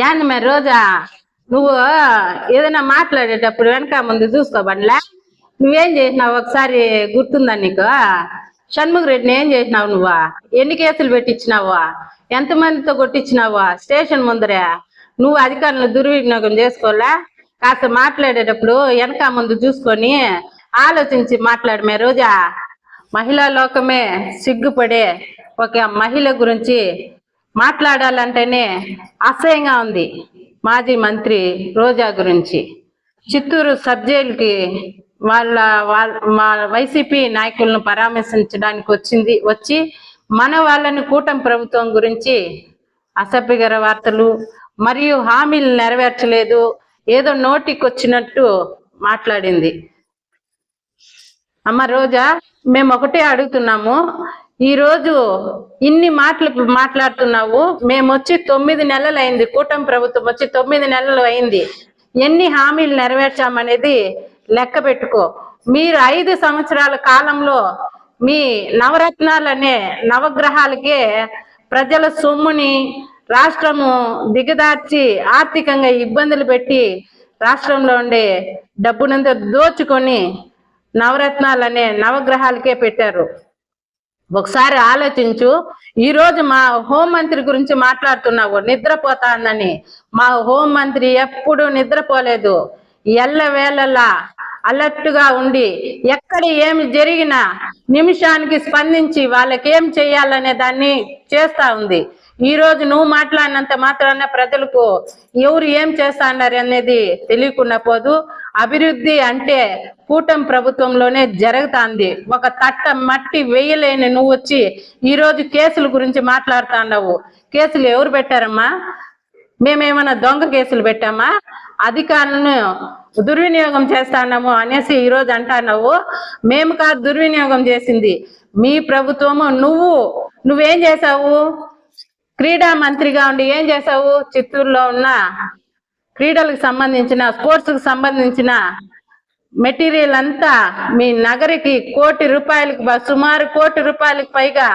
ఏంది మరి రోజా నువ్వు ఏదైనా మాట్లాడేటప్పుడు వెనక ముందు చూసుకోబండిలే. నువ్వేం చేసినావు ఒకసారి గుర్తుందా నీకు? షణ్ముఖ రెడ్డిని ఏం చేసినావు నువ్వు? ఎన్ని కేసులు పెట్టించినావా? ఎంతమందితో కొట్టించినావా స్టేషన్ ముందరే? నువ్వు అధికారులను దుర్వినియోగం చేసుకోలే. కాస్త మాట్లాడేటప్పుడు వెనక ముందు చూసుకొని ఆలోచించి మాట్లాడమే రోజా. మహిళా లోకమే సిగ్గుపడే ఒక మహిళ గురించి మాట్లాడాలంటేనే అసహ్యంగా ఉంది. మాజీ మంత్రి రోజా గురించి చిత్తూరు సబ్ జైలుకి మా వైసీపీ నాయకులను పరామర్శించడానికి వచ్చి మన వాళ్ళని కూటమి ప్రభుత్వం గురించి అసభ్యకర వార్తలు మరియు హామీలు నెరవేర్చలేదు, ఏదో నోటికి వచ్చినట్టు మాట్లాడింది. అమ్మ రోజా, మేము ఒకటే అడుగుతున్నాము. ఈరోజు ఇన్ని మాటలు మాట్లాడుతున్నావు. మేము వచ్చి 9 నెలలు అయింది, కూటమి ప్రభుత్వం వచ్చి 9 నెలలు అయింది. ఎన్ని హామీలు నెరవేర్చామనేది లెక్క పెట్టుకో. మీరు 5 సంవత్సరాల కాలంలో మీ నవరత్నాలనే నవగ్రహాలకే ప్రజల సొమ్ముని రాష్ట్రము దిగదార్చి ఆర్థికంగా ఇబ్బందులు పెట్టి రాష్ట్రంలో ఉండే డబ్బునంతా దోచుకొని నవరత్నాలనే నవగ్రహాలకే పెట్టారు. ఒకసారి ఆలోచించు. ఈరోజు మా హోంమంత్రి గురించి మాట్లాడుతున్నావు నిద్రపోతాందని. మా హోంమంత్రి ఎప్పుడు నిద్రపోలేదు. ఎల్లవేళలా అలర్ట్ గా ఉండి ఎక్కడ ఏమి జరిగినా నిమిషానికి స్పందించి వాళ్ళకేం చేయాలనే దాన్ని చేస్తా ఉంది. ఈ రోజు నువ్వు మాట్లాడినంత మాత్రాన ప్రజలకు ఎవరు ఏం చేస్తా అన్నారు అనేది తెలియకుండా పోదు. అభివృద్ధి అంటే కూటమి ప్రభుత్వంలోనే జరుగుతాంది. ఒక తట్ట మట్టి వేయలేని నువ్వు వచ్చి ఈ రోజు కేసుల గురించి మాట్లాడుతున్నావు. కేసులు ఎవరు పెట్టారమ్మా? మేమేమన్నా దొంగ కేసులు పెట్టామా? అధికారులను దుర్వినియోగం చేస్తాన్నాము అనేసి ఈరోజు అంటున్నావు. మేము కాదు దుర్వినియోగం చేసింది, మీ ప్రభుత్వము. నువ్వేం చేసావు? క్రీడా మంత్రిగా ఉండి ఏం చేసావు? చిత్తూరులో ఉన్న క్రీడలకు సంబంధించిన స్పోర్ట్స్ కు సంబంధించిన మెటీరియల్ అంతా మీ నగరికి సుమారు 1 కోటి రూపాయలకు పైగా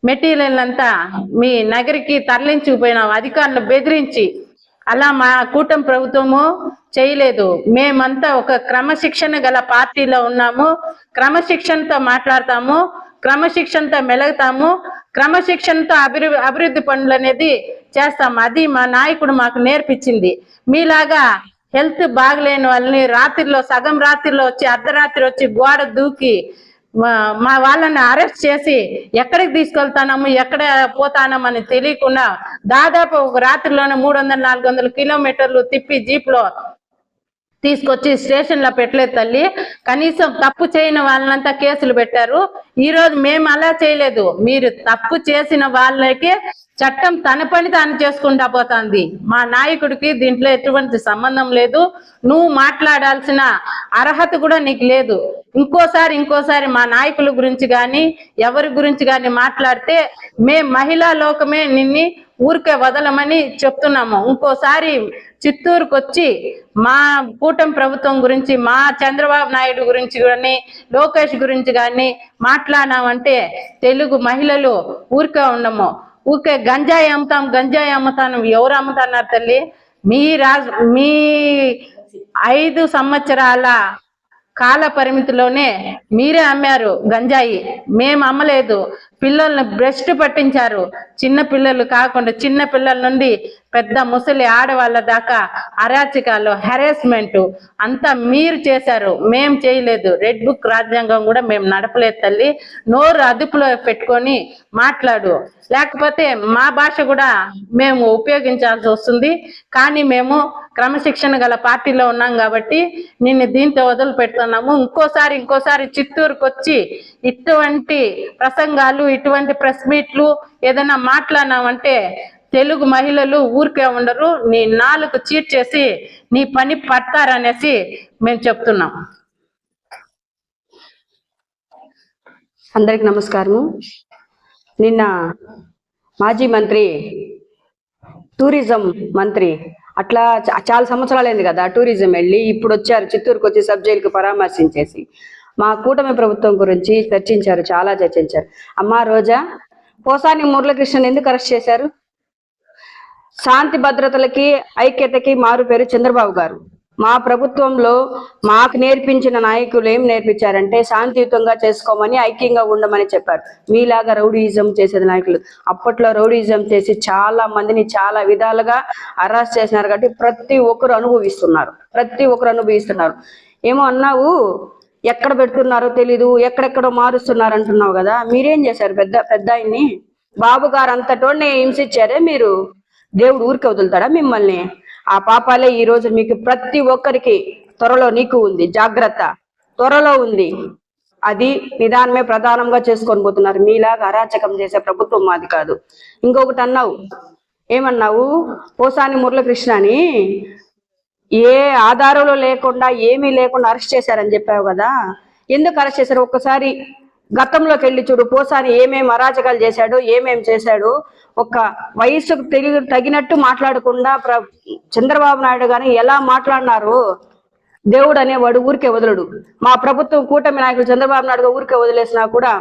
మెటీరియల్ అంతా మీ నగరికి తరలించుకుపోయినావు అధికారులు బెదిరించి. అలా మా కూటమి ప్రభుత్వము చేయలేదు. మేమంతా ఒక క్రమశిక్షణ గల పార్టీలో ఉన్నాము. క్రమశిక్షణతో మాట్లాడతాము, క్రమశిక్షణతో మెలుగుతాము, క్రమశిక్షణతో అభివృద్ధి పనులు అనేది చేస్తాము. అది మా నాయకుడు మాకు నేర్పించింది. మీలాగా హెల్త్ బాగలేని వాళ్ళని సగం రాత్రిలో వచ్చి అర్ధరాత్రి వచ్చి గోడ దూకి మా వాళ్ళని అరెస్ట్ చేసి ఎక్కడికి తీసుకెళ్తానము ఎక్కడ పోతానమని తెలియకుండా దాదాపు ఒక రాత్రిలోనే 300-400 కిలోమీటర్లు తిప్పి జీప్లో తీసుకొచ్చి స్టేషన్ లో పెట్టలేదు తల్లి. కనీసం తప్పు చేయని వాళ్ళంతా కేసులు పెట్టారు. ఈ రోజు మేము అలా చేయలేదు. మీరు తప్పు చేసిన వాళ్ళకే చట్టం తన పని తాను చేసుకుంటా పోతుంది. మా నాయకుడికి దీంట్లో ఎటువంటి సంబంధం లేదు. నువ్వు మాట్లాడాల్సిన అర్హత కూడా నీకు లేదు. ఇంకోసారి మా నాయకుల గురించి కానీ ఎవరి గురించి కానీ మాట్లాడితే మహిళా లోకమే నిన్ని ఊరికే వదలమని చెప్తున్నాము. ఇంకోసారి చిత్తూరుకు వచ్చి మా కూటమి ప్రభుత్వం గురించి, మా చంద్రబాబు నాయుడు గురించి కానీ లోకేష్ గురించి కానీ మాట్లాడినామంటే తెలుగు మహిళలు ఊరికే ఉండము. ఊరికే గంజాయి అమ్ముతాను. ఎవరు అమ్ముతున్నారు తల్లి? మీ 5 సంవత్సరాల కాల పరిమితిలోనే మీరే అమ్మారు గంజాయి. మేము అమ్మలేదు. పిల్లల్ని బ్రెస్ట్ పట్టించారు. చిన్న పిల్లలు కాకుండా చిన్న పిల్లల నుండి పెద్ద ముసలి ఆడవాళ్ళ దాకా అరాచకాలు, హెరాస్మెంట్ అంతా మీరు చేశారు, మేము చేయలేదు. రెడ్ బుక్ రాజ్యాంగం కూడా మేము నడపలేదు తల్లి. నోరు అదుపులో పెట్టుకొని మాట్లాడు, లేకపోతే మా భాష కూడా మేము ఉపయోగించాల్సి వస్తుంది. కానీ మేము క్రమశిక్షణ గల పార్టీలో ఉన్నాం కాబట్టి నిన్ను దీంతో వదిలి పెడుతున్నాము. ఇంకోసారి చిత్తూరుకు వచ్చి ఇటువంటి ప్రసంగాలు, ఇటువంటి ప్రెస్ మీట్లు ఏదైనా మాట్లాడినామంటే తెలుగు మహిళలు ఊరికే ఉండరు. నీ నాలుగు చీట్ చేసి నీ పని పడతారనేసి మేము చెప్తున్నాం. అందరికి నమస్కారము. నిన్న మాజీ మంత్రి, టూరిజం మంత్రి అట్లా చాలా సంవత్సరాలైంది కదా టూరిజం వెళ్ళి, ఇప్పుడు వచ్చారు చిత్తూరుకు వచ్చి సబ్ జైలుకు పరామర్శించేసి మా కూటమి ప్రభుత్వం గురించి చర్చించారు, చాలా చర్చించారు. అమ్మా రోజా, పోసాని మురళీకృష్ణన్ ఎందుకు అరెస్ట్ చేశారు? శాంతి భద్రతలకి ఐక్యతకి మారు పేరు చంద్రబాబు గారు. మా ప్రభుత్వంలో మాకు నేర్పించిన నాయకులు ఏం నేర్పించారంటే శాంతియుతంగా చేసుకోమని, ఐక్యంగా ఉండమని చెప్పారు. మీలాగా రౌడీయిజం చేసేది నాయకులు. అప్పట్లో రౌడీయిజం చేసి చాలా మందిని చాలా విధాలుగా అరెస్ట్ చేసినారు కాబట్టి ప్రతి ఒక్కరు అనుభవిస్తున్నారు. ఏమో అన్నావు, ఎక్కడ పెడుతున్నారో తెలీదు, ఎక్కడెక్కడో మారుస్తున్నారు అంటున్నావు కదా. మీరేం చేశారు? పెద్ద ఆయన్ని బాబు గారు అంతటోడిని హింసించారే మీరు. దేవుడు ఊరికి వదులుతాడా మిమ్మల్ని? ఆ పాపాలే ఈ రోజు మీకు ప్రతి ఒక్కరికి త్వరలో నీకు ఉంది, జాగ్రత్త త్వరలో ఉంది. అది నిదానమే ప్రధానంగా చేసుకొని పోతున్నారు. మీలాగా అరాచకం చేసే ప్రభుత్వం మాది కాదు. ఇంకొకటి అన్నావు, ఏమన్నావు? పోసాని మురళీకృష్ణని ఏ ఆధారంలో లేకుండా ఏమీ లేకుండా అరెస్ట్ చేశారని చెప్పావు కదా. ఎందుకు అరెస్ట్ చేశారు? ఒక్కసారి గతంలోకి వెళ్ళి చూడు. పోసాని ఏమేమి అరాచకాలు చేశాడు, ఏమేమి చేశాడు. ఒక వయసుకు తగినట్టు మాట్లాడకుండా చంద్రబాబు నాయుడు గాని ఎలా మాట్లాడినారు. దేవుడు అనేవాడు ఊరికే వదలడు. మా ప్రభుత్వం కూటమి నాయకులు చంద్రబాబు నాయుడు ఊరికే వదిలేసినా కూడా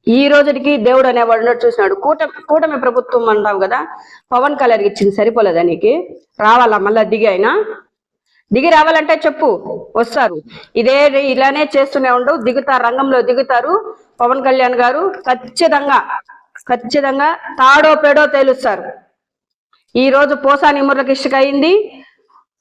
ఈ రోజుకి దేవుడు అనేవాడు ఉన్నట్టు చూసినాడు. కూటమి ప్రభుత్వం అంటాం కదా, పవన్ కళ్యాణ్ ఇచ్చింది సరిపోలేదా నీకు? రావాలా మళ్ళా దిగి రావాలంటే చెప్పు, వస్తారు. ఇలానే చేస్తూనే ఉండవు, దిగుతారు, రంగంలో దిగుతారు. పవన్ కళ్యాణ్ గారు ఖచ్చితంగా తాడో పేడో తేలుస్తారు. ఈ రోజు పోసాని మురళీకృష్ణకి అయింది,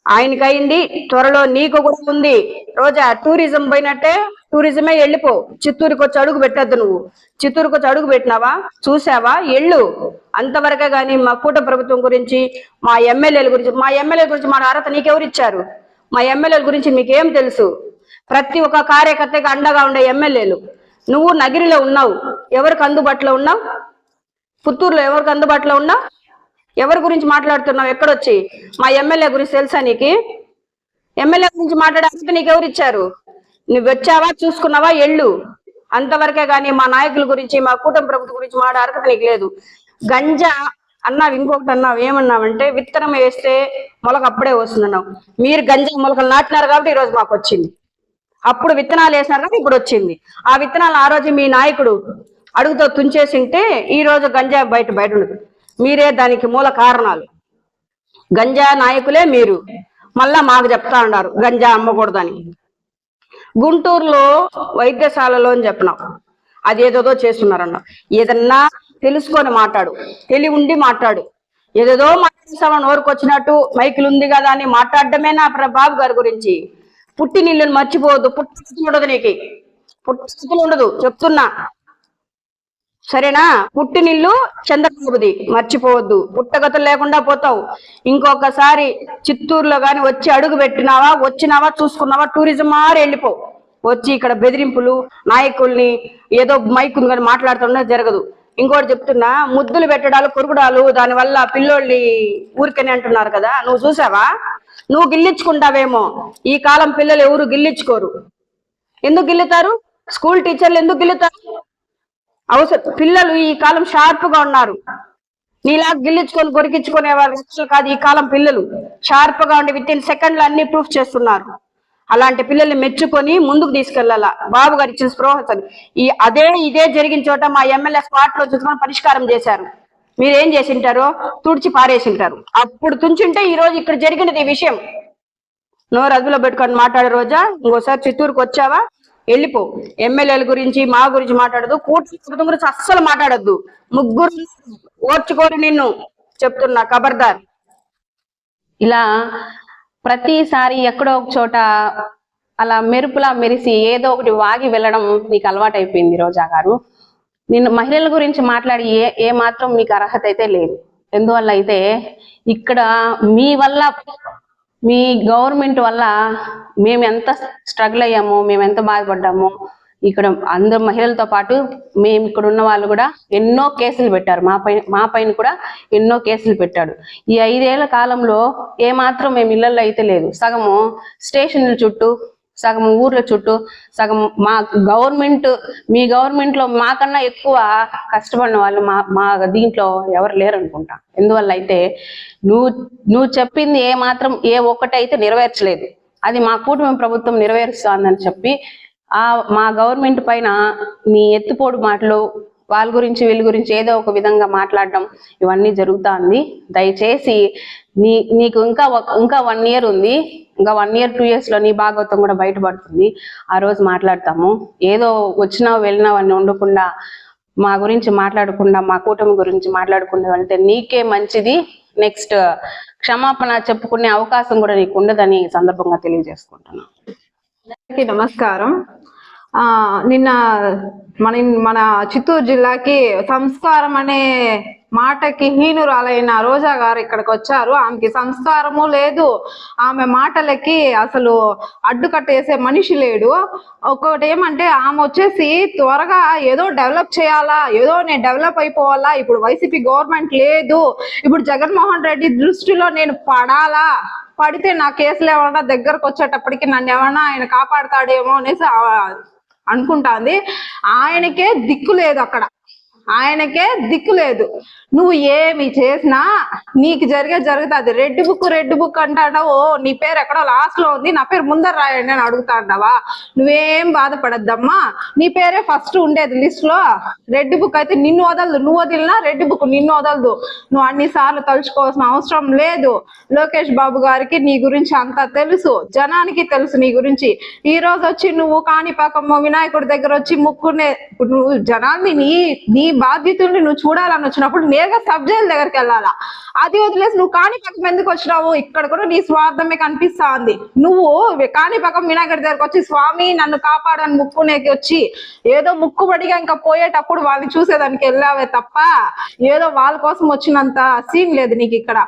ఆయనకయింది, త్వరలో నీకు కూడా ఉంది. రోజా టూరిజం పోయినట్టే టూరిజమే వెళ్ళిపో. చిత్తూరుకి వచ్చి అడుగు పెట్టద్దు. నువ్వు చిత్తూరుకి వచ్చి అడుగు పెట్టినావా, చూసావా? ఎళ్ళు. అంతవరకే గాని మా కూట ప్రభుత్వం గురించి, మా ఎమ్మెల్యేల గురించి మా అర్హత నీకెవరిచ్చారు? మా ఎమ్మెల్యేల గురించి మీకేం తెలుసు? ప్రతి ఒక్క కార్యకర్తకి అండగా ఉండే ఎమ్మెల్యేలు. నువ్వు నగిరిలో ఉన్నావు, ఎవరికి అందుబాటులో ఉన్నావు? పుత్తూరులో ఎవరికి అందుబాటులో ఉన్నావు? ఎవరి గురించి మాట్లాడుతున్నావు? ఎక్కడొచ్చి మా ఎమ్మెల్యే గురించి తెలుసా నీకు? ఎమ్మెల్యే గురించి మాట్లాడే నీకెవరు ఇచ్చారు? నువ్వు వచ్చావా, చూసుకున్నావా? ఎళ్ళు. అంతవరకే గాని మా నాయకుల గురించి, మా కూటమి ప్రభుత్వం గురించి మాట్లాడే అర్హత నీకు లేదు. గంజా అన్నావు, ఇంకొకటి అన్నావు. ఏమన్నావంటే విత్తనం వేస్తే మొలక అప్పుడే వస్తుందన్నావు. మీరు గంజా మొలకలు నాటినారు కాబట్టి ఈరోజు మాకు వచ్చింది. అప్పుడు విత్తనాలు వేసినారు కాబట్టి ఇప్పుడు వచ్చింది. ఆ విత్తనాలు ఆ రోజు మీ నాయకుడు అడుగుతో తుంచేసింటే ఈ రోజు గంజా బయట ఉండదు. మీరే దానికి మూల కారణాలు. గంజా నాయకులే మీరు. మళ్ళా మాకు చెప్తా ఉన్నారు గంజా అమ్మకూడదని. గుంటూరులో వైద్యశాలలో అని చెప్పినావు, అది ఏదేదో చేస్తున్నారన్నావు. ఏదన్నా తెలుసుకొని మాట్లాడు, తెలివి ఉండి మాట్లాడు. ఏదేదో మాట్లాడేసావా నోరుకు వచ్చినట్టు, మైకులు ఉంది కదా అని మాట్లాడడమే నా బాబు గారి గురించి. పుట్టి నీళ్ళని మర్చిపోవద్దు. పుట్టుకలు ఉండదు నీకు, పుట్టుకలు ఉండదు చెప్తున్నా, సరేనా? పుట్టినిల్లు చంద్రబాబుది, మర్చిపోవద్దు. పుట్టగతులు లేకుండా పోతావు. ఇంకొకసారి చిత్తూరులో గాని వచ్చి అడుగు వచ్చినావా చూసుకున్నావా, టూరిజం మారి వెళ్ళిపో. వచ్చి ఇక్కడ బెదిరింపులు, నాయకుల్ని ఏదో మైకుని కానీ మాట్లాడుతున్నా జరగదు. ఇంకోటి చెప్తున్నా, ముద్దులు పెట్టడాలు, కొరుకుడాలు, దానివల్ల పిల్లోళ్ళని ఊరికని అంటున్నారు కదా. నువ్వు చూసావా? నువ్వు గిల్లించుకుంటావేమో. ఈ కాలం పిల్లలు ఎవరు గిల్లించుకోరు. ఎందుకు గిల్లుతారు? స్కూల్ టీచర్లు ఎందుకు గిల్లుతారు? అవసరం. పిల్లలు ఈ కాలం షార్ప్ గా ఉన్నారు. నీలా గిల్లించుకొని కొరికించుకునే వాళ్ళు కాదు. ఈ కాలం పిల్లలు షార్ప్ గా ఉండి విత్ ఇన్ సెకండ్లు అన్ని ప్రూఫ్ చేస్తున్నారు. అలాంటి పిల్లల్ని మెచ్చుకొని ముందుకు తీసుకెళ్లాలా. బాబు గారు ఇచ్చిన స్పృహ ఇదే జరిగిన చోట మా ఎమ్మెల్యే స్పాట్ లో చూసుకొని పరిష్కారం చేశారు. మీరేం చేసింటారో తుడిచి పారేసింటారు. అప్పుడు తుంచుంటే ఈ రోజు ఇక్కడ జరిగినది ఈ విషయం. నోరు అదుపులో పెట్టుకొని మాట్లాడే రోజా ఇంకోసారి చిత్తూరుకు వచ్చావా వెళ్ళిపో. ఎమ్మెల్యేల గురించి మా గురించి మాట్లాడదు, కూటమి గురించి అస్సలు మాట్లాడద్దు. ముగ్గురు ఓర్చుకోరు నిన్ను, చెప్తున్నా ఖబర్దార్. ఇలా ప్రతిసారి ఎక్కడో ఒక చోట అలా మెరుపులా మెరిసి ఏదో ఒకటి వాగి వెళ్ళడం నీకు అలవాటు అయిపోయింది రోజా గారు. నిన్ను మహిళల గురించి మాట్లాడి ఏ మాత్రం మీకు అర్హత అయితే లేదు. ఎందువల్ల అయితే ఇక్కడ మీ వల్ల, మీ గవర్నమెంట్ వల్ల మేము ఎంత స్ట్రగుల్ అయ్యామో, మేము ఎంత బాధపడ్డామో, ఇక్కడ అందరు మహిళలతో పాటు మేము ఇక్కడ ఉన్న వాళ్ళు కూడా ఎన్నో కేసులు పెట్టారు. మా పైన కూడా ఎన్నో కేసులు పెట్టాడు. ఈ 5 ఏళ్ల కాలంలో ఏమాత్రం మేము ఇళ్లలో అయితే లేదు. సగము స్టేషన్ల చుట్టూ, సగం ఊర్ల చుట్టూ, సగం మా గవర్నమెంట్, మీ గవర్నమెంట్ లో మాకన్నా ఎక్కువ కష్టపడిన వాళ్ళు మా దీంట్లో ఎవరు లేరు అనుకుంటా. ఎందువల్ల అయితే నువ్వు చెప్పింది ఏ ఒక్కటైతే నెరవేర్చలేదు. అది మా కూటమి ప్రభుత్వం నెరవేరుస్తుందని చెప్పి మా గవర్నమెంట్ పైన నీ ఎత్తుపోడు మాటలు, వాళ్ళ గురించి వీళ్ళ గురించి ఏదో ఒక విధంగా మాట్లాడడం ఇవన్నీ జరుగుతుంది. దయచేసి నీకు ఇంకా 1 year ఉంది. ఇంకా 1 year 2 years లో నీ భాగవతం కూడా బయటపడుతుంది. ఆ రోజు మాట్లాడతాము. ఏదో వచ్చినావు వెళ్ళినావు అని ఉండకుండా మా గురించి మాట్లాడకుండా, మా కూటమి గురించి మాట్లాడకుండా వెళ్తే నీకే మంచిది. నెక్స్ట్ క్షమాపణ చెప్పుకునే అవకాశం కూడా నీకు ఉండదని ఈ సందర్భంగా తెలియజేసుకుంటున్నాను. అందరికీ నమస్కారం. నిన్న మన చిత్తూరు జిల్లాకి సంస్కారం అనే మాటకి హీనురాలైన రోజా గారు ఇక్కడికి వచ్చారు. ఆమెకి సంస్కారము లేదు, ఆమె మాటలకి అసలు అడ్డుకట్టేసే మనిషి లేడు. ఒకటి ఏమంటే ఆమె వచ్చేసి త్వరగా ఏదో డెవలప్ చేయాలా, ఏదో నేను డెవలప్ అయిపోవాలా, ఇప్పుడు వైసీపీ గవర్నమెంట్ లేదు, ఇప్పుడు జగన్మోహన్ రెడ్డి దృష్టిలో నేను పడితే నా కేసులు ఏమన్నా దగ్గరకు వచ్చేటప్పటికి నన్ను ఏమన్నా ఆయన కాపాడతాడేమో అనేసి అనుకుంటాంది. ఆయనకే దిక్కు లేదు, ఆయనకే దిక్కు లేదు. నువ్వు ఏమి చేసినా నీకు జరుగుతుంది. రెడ్ బుక్ అంటాడావు, నీ పేరు ఎక్కడో లాస్ట్ లో ఉంది, నా పేరు ముందర రాయండి అని అడుగుతాడావా? నువ్వేం బాధపడద్దమ్మా, నీ పేరే ఫస్ట్ ఉండేది లిస్ట్ లో. రెడ్ బుక్ అయితే నిన్ను వదలదు, నువ్వు వదిలినా రెడ్ బుక్ నిన్ను వదలదు. నువ్వు అన్ని సార్లు తలుచుకోవాల్సిన అవసరం లేదు. లోకేష్ బాబు గారికి నీ గురించి అంతా తెలుసు, జనానికి తెలుసు నీ గురించి. ఈ రోజు వచ్చి నువ్వు కాణిపాకం వినాయకుడి దగ్గర వచ్చి ముక్కునే, నువ్వు జనాన్ని నీ బాధ్యతల్ని నువ్వు చూడాలని వచ్చినప్పుడు నేరుగా సబ్ జైలు దగ్గరికి వెళ్ళాలా. అది వదిలేసి నువ్వు కాణిపాకం ఎందుకు వచ్చినావు? ఇక్కడ కూడా నీ స్వార్థమే కనిపిస్తా ఉంది. నువ్వు కాణిపాకం వినాయకుడి దగ్గరకు వచ్చి స్వామి నన్ను కాపాడని ముక్కునేకి వచ్చి ఏదో ముక్కుబడిగా ఇంకా పోయేటప్పుడు వాళ్ళని చూసేదానికి వెళ్ళావే తప్ప ఏదో వాళ్ళ కోసం వచ్చినంత సీన్ లేదు నీకు ఇక్కడ.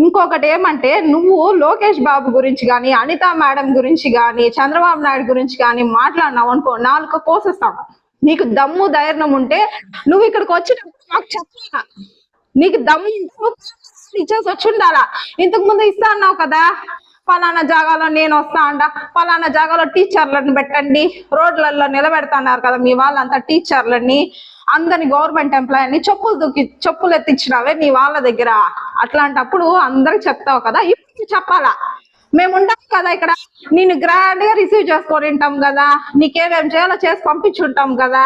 ఇంకొకటి ఏమంటే, నువ్వు లోకేష్ బాబు గురించి కానీ, అనితా మేడం గురించి కానీ, చంద్రబాబు నాయుడు గురించి కానీ మాట్లాడినావు అనుకో, 4 కోసేస్తావు. నీకు దమ్ము ధైర్యం ఉంటే నువ్వు ఇక్కడికి వచ్చినప్పుడు మాకు చెప్పా, నీకు దమ్ము ఇచ్చేసి వచ్చి ఉండాలా. ఇంతకు ముందు ఇస్తా అన్నావు కదా, పలానా జాగాలో నేను వస్తా అంట, పలానా జాగాలో టీచర్లను పెట్టండి, రోడ్లలో నిలబెడతాన్నారు కదా మీ వాళ్ళంతా టీచర్లని, అందరిని గవర్నమెంట్ ఎంప్లాయీని చెప్పులు ఎత్తించినావే నీ వాళ్ళ దగ్గర. అట్లాంటప్పుడు అందరికి చెప్తావు కదా, ఇప్పుడు చెప్పాలా. మేము ఉంటాం కదా ఇక్కడ, నేను గ్రాండ్ గా రిసీవ్ చేసుకొని ఉంటాం కదా, నీకేమేం చేయాలో చేసి పంపించుంటాం కదా.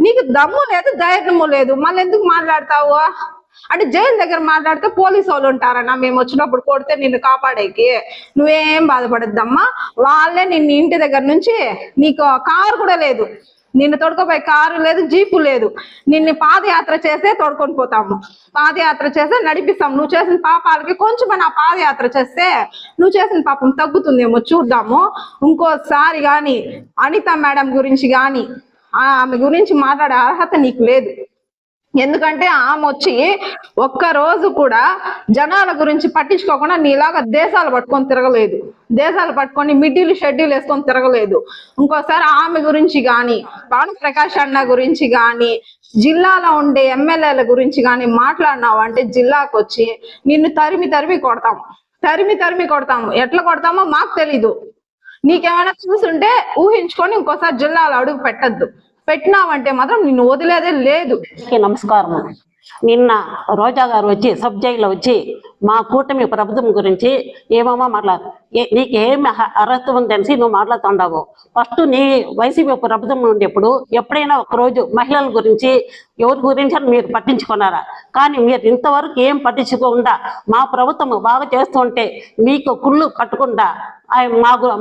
నీకు దమ్ము లేదు, ధైర్యము లేదు, మళ్ళీ ఎందుకు మాట్లాడతావు? అంటే జైలు దగ్గర మాట్లాడితే పోలీసు వాళ్ళు ఉంటారన్నా, మేము వచ్చినప్పుడు కొడితే నిన్ను కాపాడేకి. నువ్వేం బాధపడద్దమ్మా, వాళ్ళే నిన్ను ఇంటి దగ్గర నుంచి, నీకు కారు కూడా లేదు, నిన్ను తొడుకోపోయే కారు లేదు, జీపు లేదు, నిన్ను పాదయాత్ర చేసే తొడుకొని పోతాము, పాదయాత్ర చేస్తే నడిపిస్తాం. నువ్వు చేసిన పాపాలకి కొంచెమైనా పాదయాత్ర చేస్తే నువ్వు చేసిన పాపం తగ్గుతుందేమో చూద్దాము. ఇంకోసారి కానీ అనితా మేడం గురించి కానీ ఆమె గురించి మాట్లాడే అర్హత నీకు లేదు. ఎందుకంటే ఆమె వచ్చి ఒక్కరోజు కూడా జనాల గురించి పట్టించుకోకుండా నీలాగా దేశాలు పట్టుకొని తిరగలేదు, దేశాలు పట్టుకొని మిడ్డీలు షెడ్యూల్ వేసుకొని తిరగలేదు. ఇంకోసారి ఆమె గురించి కానీ, భాను ప్రకాష్ అన్న గురించి కానీ, జిల్లాలో ఉండే ఎమ్మెల్యేల గురించి కానీ మాట్లాడినావు అంటే జిల్లాకు వచ్చి నిన్ను తరిమి కొడతాము. ఎట్లా కొడతామో మాకు తెలీదు. నీకేమైనా చూసుంటే ఊహించుకొని ఇంకోసారి జిల్లాలో అడుగు పెట్టినావంటే మాత్రం నిన్ను వదిలేదే లేదు. నమస్కారం. నిన్న రోజా గారు వచ్చి సబ్ జైల్లో వచ్చి మా కూటమి ప్రభుత్వం గురించి ఏమేమో నీకు ఏమి అర్హత ఉందనేసి నువ్వు మాట్లాడుతుండవు. ఫస్ట్ నీ వైసీపీ ప్రభుత్వం ఉండేప్పుడు ఎప్పుడైనా ఒకరోజు మహిళల గురించి ఎవరి గురించి అని మీరు పట్టించుకున్నారా? కానీ మీరు ఇంతవరకు ఏం పట్టించుకోకుండా మా ప్రభుత్వం బాగా చేస్తుంటే మీకు కుళ్ళు కట్టకుండా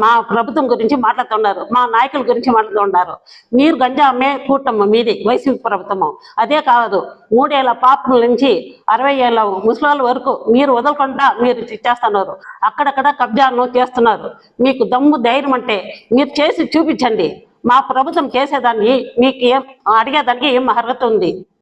మా ప్రభుత్వం గురించి మాట్లాడుతున్నారు, మా నాయకుల గురించి మాట్లాడుతున్నారు. మీరు గంజా అమ్మే కూటమి మీది వైసీపీ ప్రభుత్వము. అదే కాదు, 3 ఏళ్ల పాపల నుంచి 60 ఏళ్ల ముసలాల వరకు మీరు వదలకుండా మీరు చేస్తున్నారు. అక్కడక్కడ కబ్జాను చేస్తున్నారు. మీకు దమ్ము ధైర్యం అంటే మీరు చేసి చూపించండి. మా ప్రభుత్వం చేసేదాన్ని మీకు అడిగేదానికి ఏం అర్హత ఉంది?